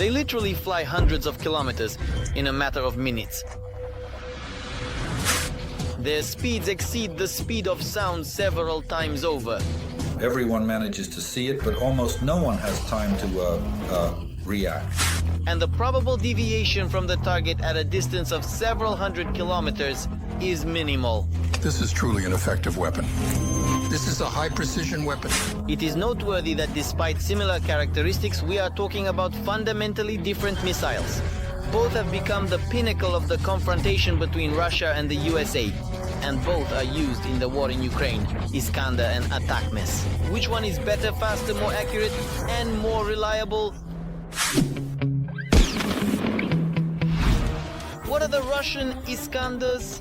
They literally fly hundreds of kilometers in a matter of minutes. Their speeds exceed the speed of sound several times over. Everyone manages to see it, but almost no one has time to react. And the probable deviation from the target at a distance of several hundred kilometers is minimal. This is truly an effective weapon. This is a high-precision weapon. It is noteworthy that despite similar characteristics, we are talking about fundamentally different missiles. Both have become the pinnacle of the confrontation between Russia and the USA, and both are used in the war in Ukraine, Iskander and ATACMS. Which one is better, faster, more accurate, and more reliable? What are the Russian Iskanders?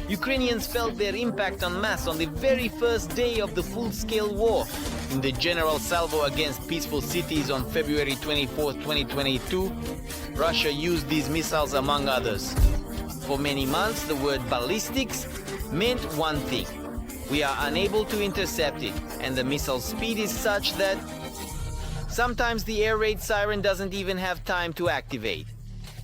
Ukrainians felt their impact en masse on the very first day of the full-scale war. In the general salvo against peaceful cities on February 24, 2022, Russia used these missiles among others. For many months, the word ballistics meant one thing: we are unable to intercept it, and the missile speed is such that sometimes the air raid siren doesn't even have time to activate.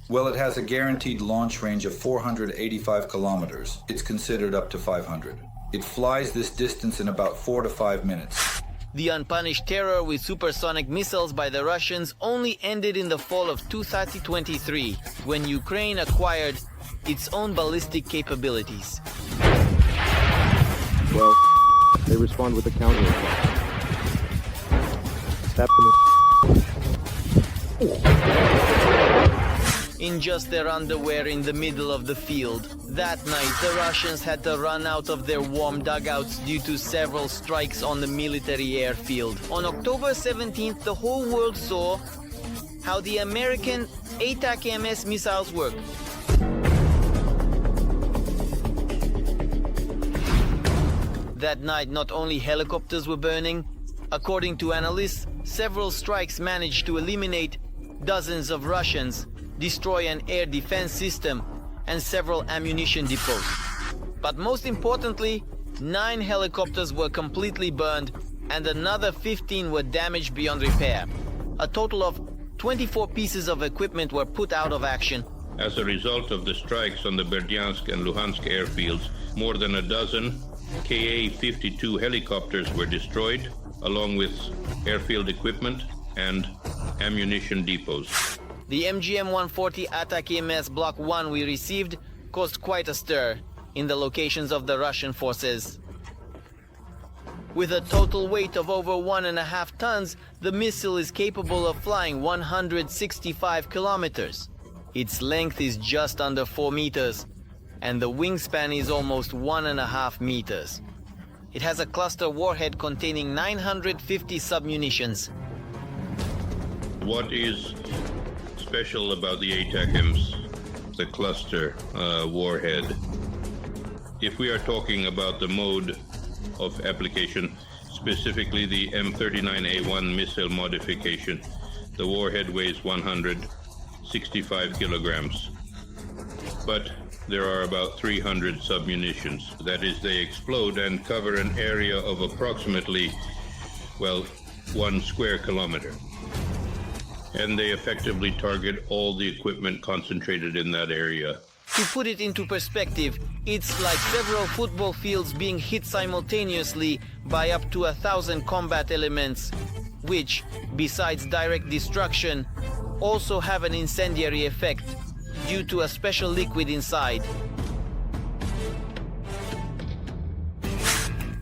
Well, it has a guaranteed launch range of 485 kilometers. It's considered up to 500. It flies this distance in about 4 to 5 minutes. The unpunished terror with supersonic missiles by the Russians only ended in the fall of 2023, when Ukraine acquired its own ballistic capabilities. Well, they respond with a counterattack. Tap In just their underwear in the middle of the field. That night, the Russians had to run out of their warm dugouts due to several strikes on the military airfield. On October 17th, the whole world saw how the American ATACMS missiles work. That night, not only helicopters were burning. According to analysts, several strikes managed to eliminate dozens of Russians, destroy an air defense system, and several ammunition depots. But most importantly, 9 helicopters were completely burned and another 15 were damaged beyond repair. A total of 24 pieces of equipment were put out of action. As a result of the strikes on the Berdyansk and Luhansk airfields, more than a dozen Ka-52 helicopters were destroyed, along with airfield equipment and ammunition depots. The MGM-140 ATACMS Block 1 we received caused quite a stir in the locations of the Russian forces. With a total weight of over 1.5 tons, the missile is capable of flying 165 kilometers. Its length is just under 4 meters, and the wingspan is almost 1.5 meters. It has a cluster warhead containing 950 submunitions. What is special about the ATACMS, the cluster warhead? If we are talking about the mode of application, specifically the M39A1 missile modification, the warhead weighs 165 kilograms. But there are about 300 submunitions. That is, they explode and cover an area of approximately, well, 1 square kilometer. And they effectively target all the equipment concentrated in that area. To put it into perspective, it's like several football fields being hit simultaneously by up to 1,000 combat elements, which, besides direct destruction, also have an incendiary effect due to a special liquid inside.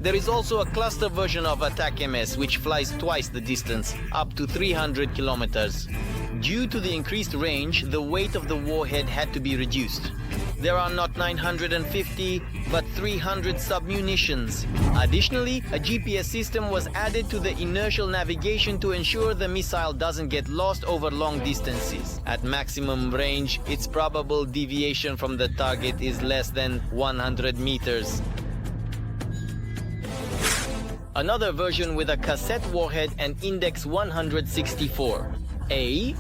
There is also a cluster version of ATACMS which flies twice the distance, up to 300 kilometers. Due to the increased range, the weight of the warhead had to be reduced. There are not 950, but 300 submunitions. Additionally, a GPS system was added to the inertial navigation to ensure the missile doesn't get lost over long distances. At maximum range, its probable deviation from the target is less than 100 meters. Another version with a cassette warhead and index 164A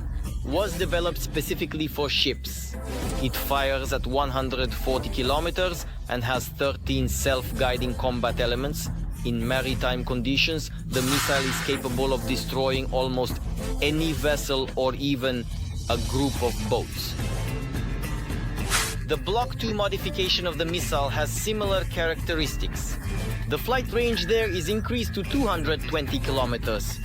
was developed specifically for ships. It fires at 140 kilometers and has 13 self-guiding combat elements. In maritime conditions, the missile is capable of destroying almost any vessel or even a group of boats. The Block 2 modification of the missile has similar characteristics. The flight range there is increased to 220 kilometers.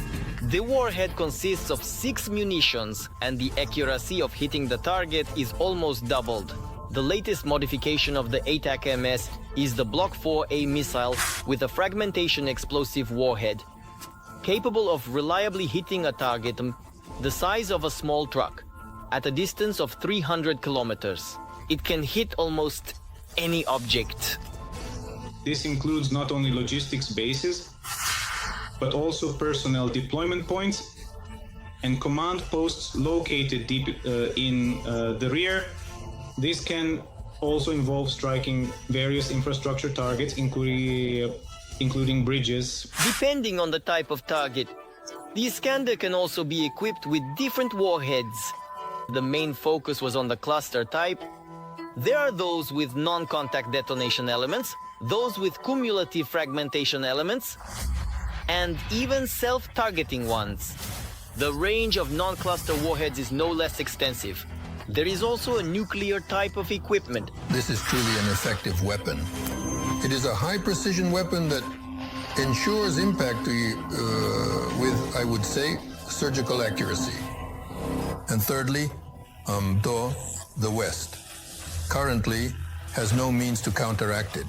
The warhead consists of 6 munitions, and the accuracy of hitting the target is almost doubled. The latest modification of the ATACMS is the Block 4A missile with a fragmentation explosive warhead, capable of reliably hitting a target the size of a small truck at a distance of 300 kilometers. It can hit almost any object. This includes not only logistics bases, but also personnel deployment points and command posts located deep in the rear. This can also involve striking various infrastructure targets, including bridges. Depending on the type of target, the Iskander can also be equipped with different warheads. The main focus was on the cluster type. There are those with non-contact detonation elements, those with cumulative fragmentation elements, and even self-targeting ones. The range of non-cluster warheads is no less extensive. There is also a nuclear type of equipment. This is truly an effective weapon. It is a high-precision weapon that ensures impact with, I would say, surgical accuracy. And thirdly, the West currently has no means to counteract it.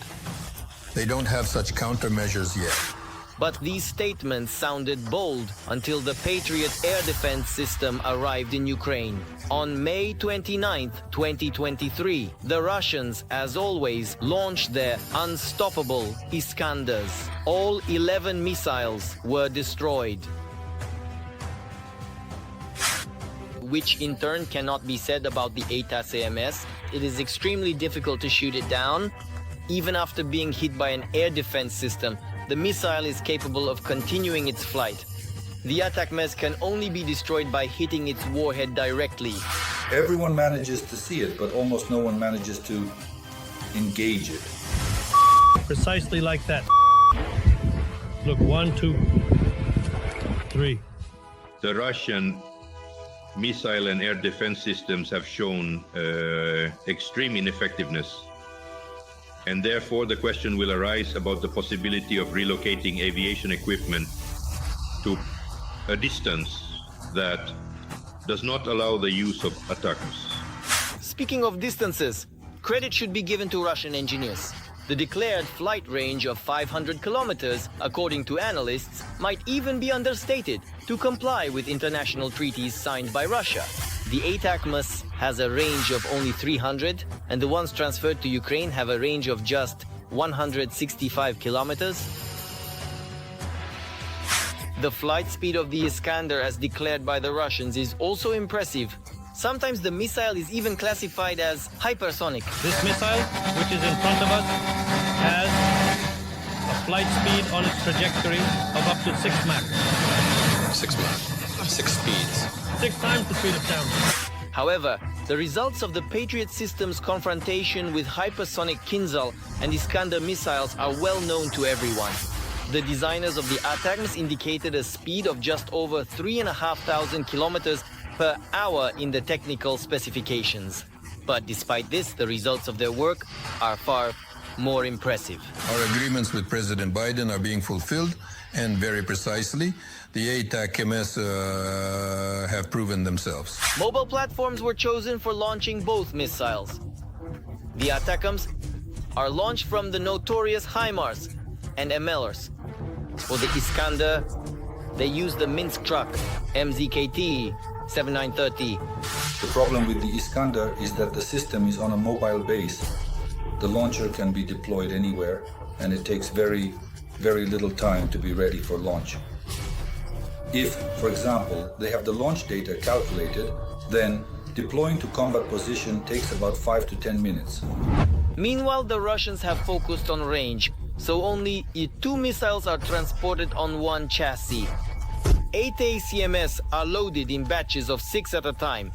They don't have such countermeasures yet. But these statements sounded bold until the Patriot air defense system arrived in Ukraine. On May 29, 2023, the Russians, as always, launched their unstoppable Iskanders. All 11 missiles were destroyed, which in turn cannot be said about the ATACMS. It is extremely difficult to shoot it down. Even after being hit by an air defense system, the missile is capable of continuing its flight. The ATACMS can only be destroyed by hitting its warhead directly. Everyone manages to see it, but almost no one manages to engage it. Precisely like that. Look, 1, 2, 3. The Russian missile and air defense systems have shown extreme ineffectiveness. And therefore, the question will arise about the possibility of relocating aviation equipment to a distance that does not allow the use of ATACMS. Speaking of distances, credit should be given to Russian engineers. The declared flight range of 500 kilometers, according to analysts, might even be understated to comply with international treaties signed by Russia. The ATACMS has a range of only 300, and the ones transferred to Ukraine have a range of just 165 kilometers. The flight speed of the Iskander, as declared by the Russians, is also impressive. Sometimes the missile is even classified as hypersonic. This missile, which is in front of us, has a flight speed on its trajectory of up to 6 Mach. 6 Mach. 6 speeds. 6 times the speed of sound. However, the results of the Patriot system's confrontation with hypersonic Kinzhal and Iskander missiles are well known to everyone. The designers of the ATACMS indicated a speed of just over 3,500 kilometers per hour in the technical specifications. But despite this, the results of their work are far more impressive. Our agreements with President Biden are being fulfilled, and very precisely, the ATACMS have proven themselves. Mobile platforms were chosen for launching both missiles. The ATACMS are launched from the notorious HIMARS and MLRs. For the Iskander, they use the Minsk truck, MZKT 7930. The problem with the Iskander is that the system is on a mobile base. The launcher can be deployed anywhere, and it takes very, very little time to be ready for launch. If, for example, they have the launch data calculated, then deploying to combat position takes about 5 to 10 minutes. Meanwhile, the Russians have focused on range, so only 2 missiles are transported on one chassis. ATACMS are loaded in batches of 6 at a time.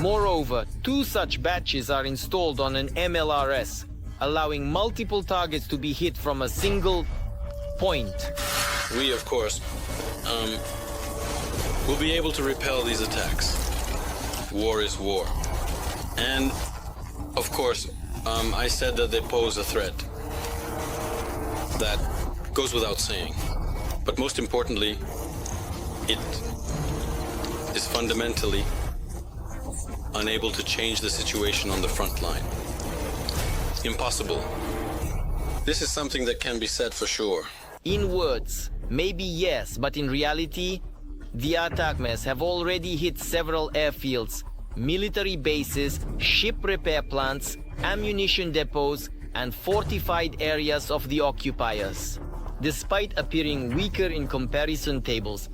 Moreover, 2 such batches are installed on an MLRS, allowing multiple targets to be hit from a single point. We, of course, will be able to repel these attacks. war is war. And, of course, I said that they pose a threat. That goes without saying. But most importantly, it is fundamentally unable to change the situation on the front line. Impossible. This is something that can be said for sure. In words, maybe yes, but in reality, the ATACMS have already hit several airfields, military bases, ship repair plants, ammunition depots, and fortified areas of the occupiers. Despite appearing weaker in comparison tables,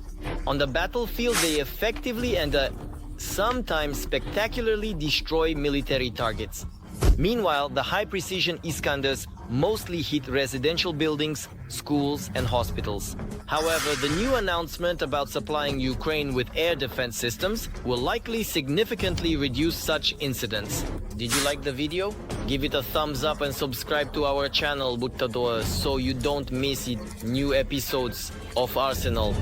on the battlefield they effectively and sometimes spectacularly destroy military targets. Meanwhile, the high-precision Iskanders mostly hit residential buildings, schools, and hospitals. However, the new announcement about supplying Ukraine with air defense systems will likely significantly reduce such incidents. Did you like the video? Give it a thumbs up and subscribe to our channel, Buttador, so you don't miss new episodes of Arsenal.